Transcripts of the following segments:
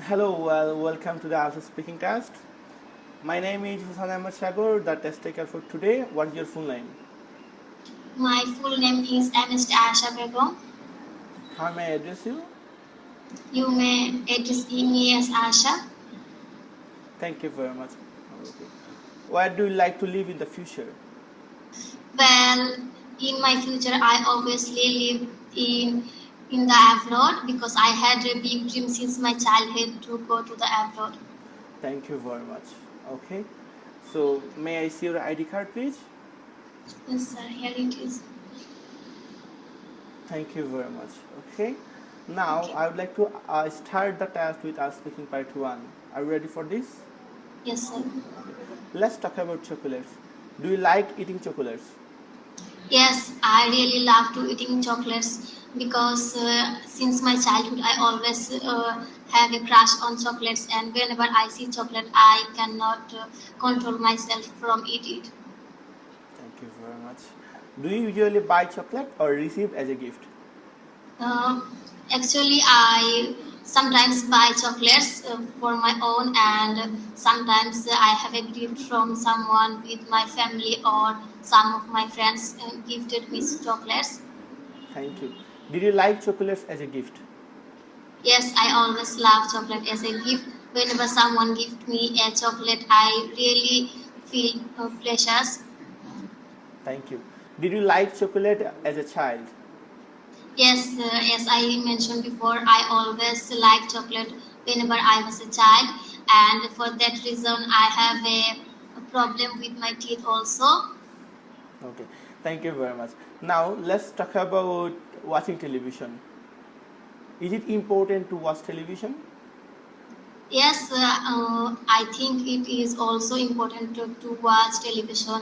Hello, welcome to the IELTS Speaking Test. My name is Sagor, the test taker for today. What is your full name? My full name is Asha Begum. How may I address you? You may address me as Asha. Thank you very much. Okay. Where do you like to live in the future? Well, in my future, I obviously live in the abroad because I had a big dream since my childhood to go to the abroad. Thank you very much. Okay. So, may I see your ID card, please? Yes, sir. Here it is. Thank you very much. Okay. Now, Okay. I would like to start the test with our speaking part 1. Are you ready for this? Yes, sir. Let's talk about chocolates. Do you like eating chocolates? Yes, I really love to eating chocolates because since my childhood, I always have a crush on chocolates, and whenever I see chocolate, I cannot control myself from eating it. Thank you very much. Do you usually buy chocolate or receive as a gift? Uh, Actually, I sometimes buy chocolates for my own, and sometimes I have a gift from someone with my family or some of my friends gifted me chocolates. Thank you. Did you like chocolates as a gift? Yes, I always love chocolate as a gift. Whenever someone gives me a chocolate, I really feel precious. Thank you. Did you like chocolate as a child? Yes, as I mentioned before, I always liked chocolate whenever I was a child, and for that reason, I have a problem with my teeth also. Okay. Thank you very much. Now let's talk about watching television. Is it important to watch television? Yes, I think it is also important to watch television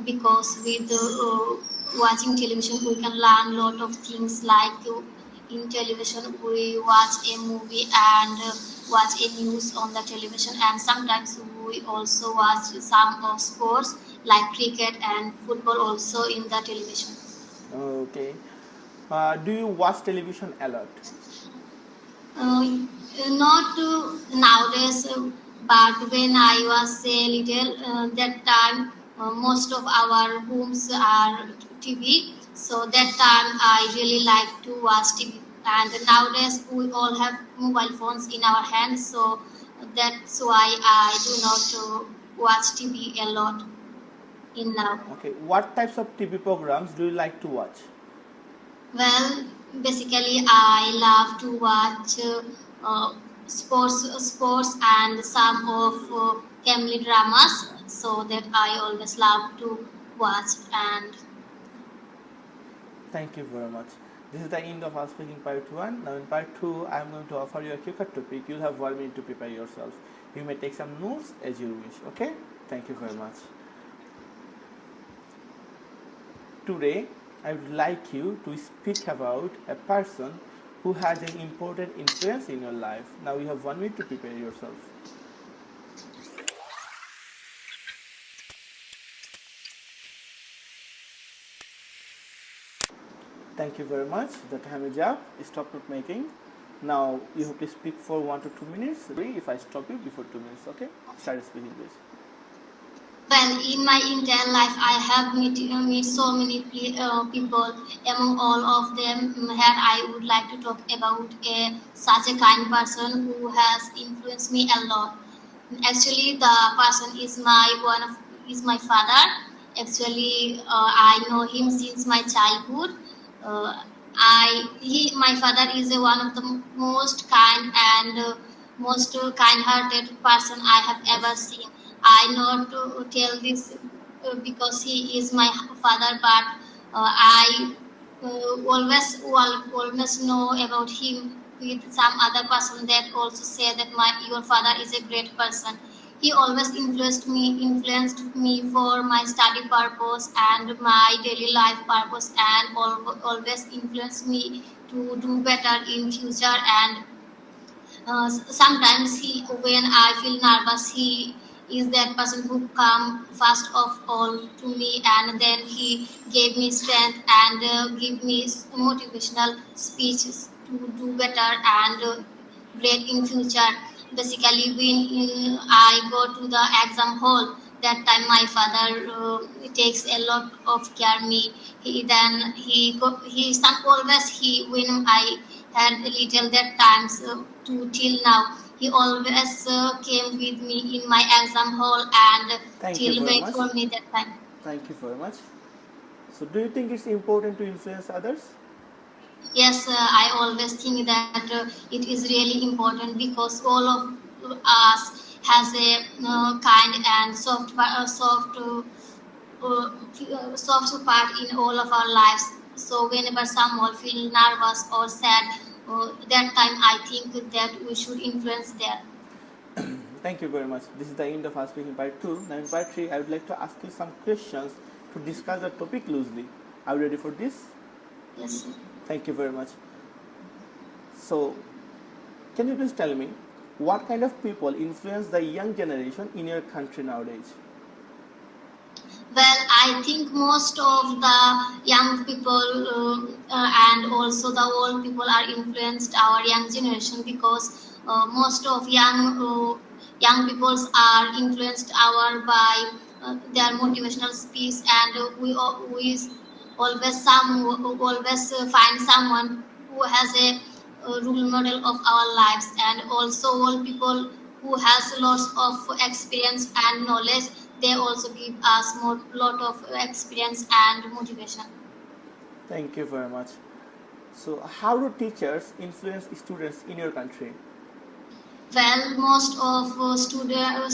because with watching television we can learn a lot of things like in television we watch a movie and watch a news on the television, and sometimes we also watch some of sports like cricket and football also in the television. Okay. Do you watch television a lot? Uh, Not nowadays, but when I was a little, that time most of our homes are TV. So that time I really like to watch TV. And nowadays we all have mobile phones in our hands, so that's why I do not watch TV a lot in now. Okay. What types of TV programs do you like to watch? Well, basically, I love to watch sports, and some of family dramas. So that I always love to watch. And Thank you very much. This is the end of our speaking part 1. Now in part 2, I am going to offer you a quicker topic. You'll have 1 minute to prepare yourself. You may take some notes as you wish. Okay? Thank you very much. Today, I would like you to speak about a person who has an important influence in your life. Now you have 1 minute to prepare yourself. Thank you very much. The time is up. Stop note making. Now you have to speak for 1 to 2 minutes. If I stop you before 2 minutes, okay? Start speaking, please. well, in my entire life, I have meet so many people. Among all of them, here I would like to talk about such a kind person who has influenced me a lot. Actually, the person is my father. Actually, I know him since my childhood. My father is one of the most kind and most kind-hearted person I have ever seen. I know to tell this because he is my father, but I always know about him with some other person that also say that my your father is a great person. He always influenced me for my study purpose and my daily life purpose, and always influenced me to do better in future. And sometimes when I feel nervous, he is that person who come first of all to me, and then he gave me strength and give me motivational speeches to do better and great in future. basically when I go to the exam hall, that time my father takes a lot of care me. He some always he when I had little that times to till now. He always came with me in my exam hall and Thank you till very wait much. for me that time. Thank you very much. So, do you think it's important to influence others? Yes, I always think that it is really important because all of us has a kind and soft part in all of our lives. So whenever someone feel nervous or sad, that time I think that we should influence them. Thank you very much. This is the end of our speaking part 2. Now, in part 3, I would like to ask you some questions to discuss the topic loosely. Are you ready for this? Yes. Thank you very much. So, can you please tell me what kind of people influence the young generation in your country nowadays? Well, I think most of the young people and also the old people are influenced our young generation because most of young peoples are influenced our by their motivational speech, and we always find someone who has a role model of our lives, and also all people who has lots of experience and knowledge, they also give us more lot of experience and motivation. Thank you very much. So, how do teachers influence students in your country? Well, most of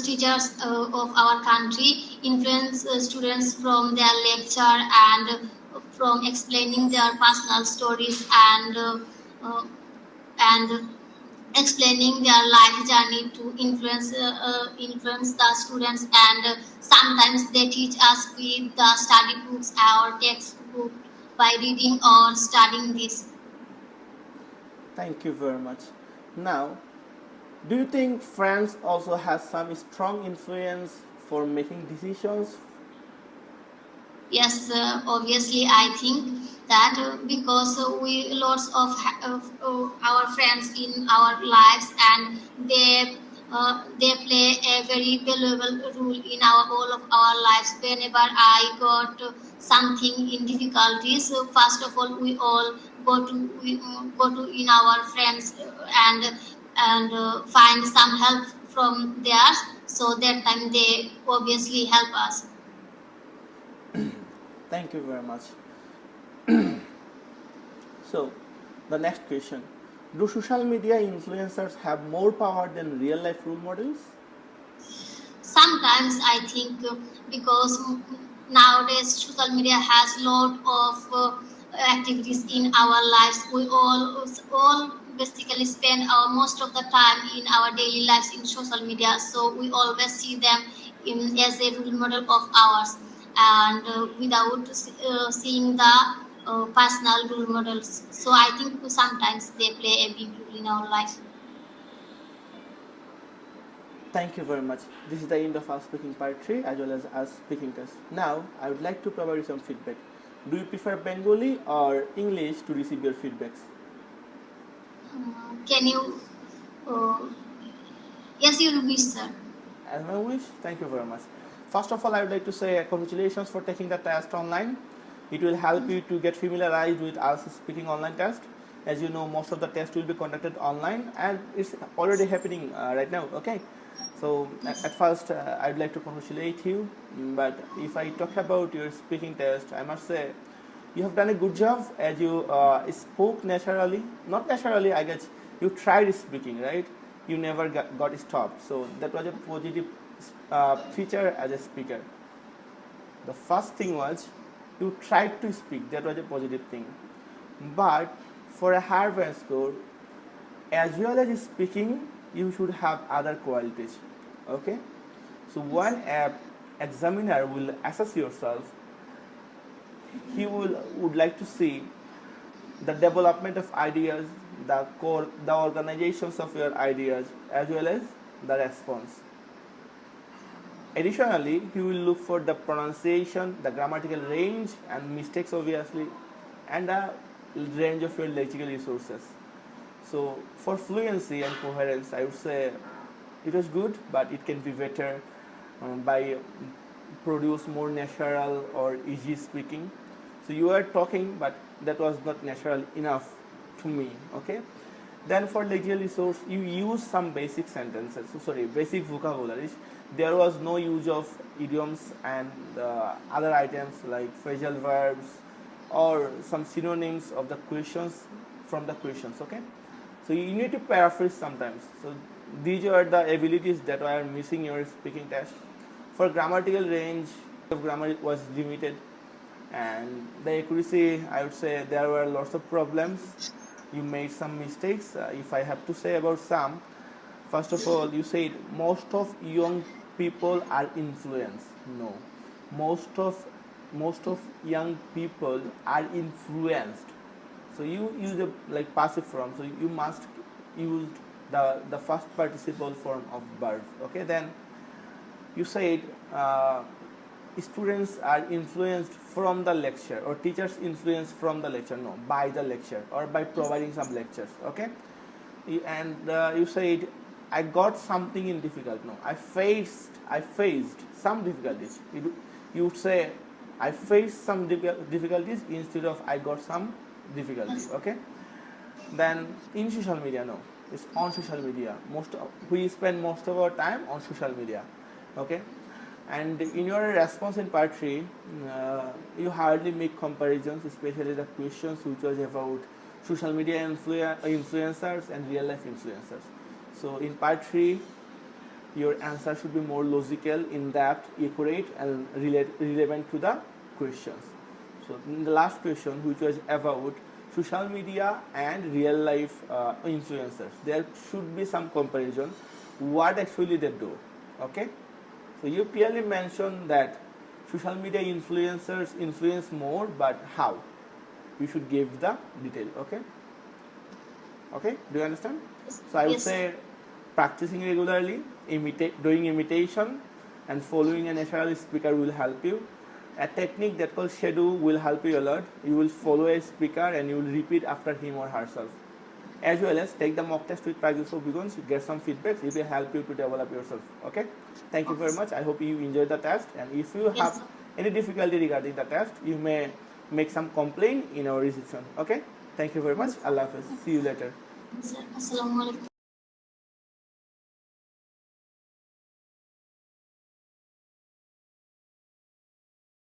teachers of our country influence students from their lecture and from explaining their personal stories uh, and explaining their life journey to influence the students, and sometimes they teach us with the study books or textbook by reading or studying this. Thank you very much. Now, do you think friends also has some strong influence for making decisions? Yes, obviously, I think that because we lots of our friends in our lives, and they play a very valuable role in our all of our lives. Whenever I got something in difficulties, first of all, we all go to in our friends and find some help from theirs. So that time they obviously help us. Thank you very much. So, the next question. Do social media influencers have more power than real life role models? Sometimes I think because nowadays social media has lot of activities in our lives, we all basically spend our most of the time in our daily lives in social media, so we always see them as a role model of ours, and without seeing the personal role models, so I think sometimes they play a big role in our life. Thank you very much. This is the end of our speaking part 3 as well as our speaking test. Now, I would like to provide you some feedback. Do you prefer Bengali or English to receive your feedbacks? Can you uh, yes, you will be, sir. As my wish, thank you very much. First of all, I would like to say congratulations for taking the test online. It will help you to get familiarized with us speaking online test. As you know, most of the test will be conducted online, and it's already happening right now. Okay, so Yes. at first, I'd like to congratulate you. But if I talk about your speaking test, I must say you have done a good job as you spoke naturally. Not naturally, I guess you tried speaking, right? You never got stopped. So that was a positive feature as a speaker. The first thing was you tried to speak. That was a positive thing. But for a higher score, as well as speaking, you should have other qualities. Okay? So when a examiner will assess yourself, he would like to see the development of ideas, the organizations of your ideas, as well as the response. Additionally, he will look for the pronunciation, the grammatical range, and mistakes obviously, and the range of your lexical resources. So, for fluency and coherence, I would say it was good, but it can be better by produce more natural or easy speaking. So you are talking, but that was not natural enough to me. Okay. Then for legal resource, you use some basic sentences. So sorry, basic vocabularies. There was no use of idioms and other items like phrasal verbs or some synonyms of the questions from the questions. Okay. So you need to paraphrase sometimes. So these are the abilities that are missing in your speaking test. For grammatical range of grammar was limited, and the accuracy, I would say there were lots of problems. You made some mistakes. If I have to say about some, first of all, you said most of young people are influenced. No, most of young people are influenced. So you use a like passive form. So you must use the first participle form of verb. Okay, then you said students are influenced from the lecture, or teachers influence from the lecture. No, by the lecture or by providing some lectures. Okay, and you said I got something in difficult. No, I faced some difficulties. You would say I faced some difficulties instead of I got some difficulty. Okay, then in social media, no, it's on social media. We spend most of our time on social media. Okay, and in your response in part 3, you hardly make comparisons, especially the questions which was about social media influencers and real life influencers. So in part 3, your answer should be more logical, in depth, accurate, and relevant to the questions. So in the last question, which was about social media and real life influencers, there should be some comparison. What actually they do? Okay. So you clearly mentioned that social media influencers influence more, but how? You should give the detail. Okay. Okay. Do you understand? So I would Yes. say practicing regularly, doing imitation, and following a natural speaker will help you. A technique that called schedule will help you a lot. You will follow a speaker and you will repeat after him or herself. As well as take the mock test with practice for beginners, get some feedbacks. It will help you to develop yourself. Okay. Thank you very Okay. much. I hope you enjoyed the test. And if you Yes, have sir. any difficulty regarding the test, you may make some complaint in our reception. Okay. Thank you very much. Allah Hafiz. See you later. Yes, sir. Assalamu alaikum.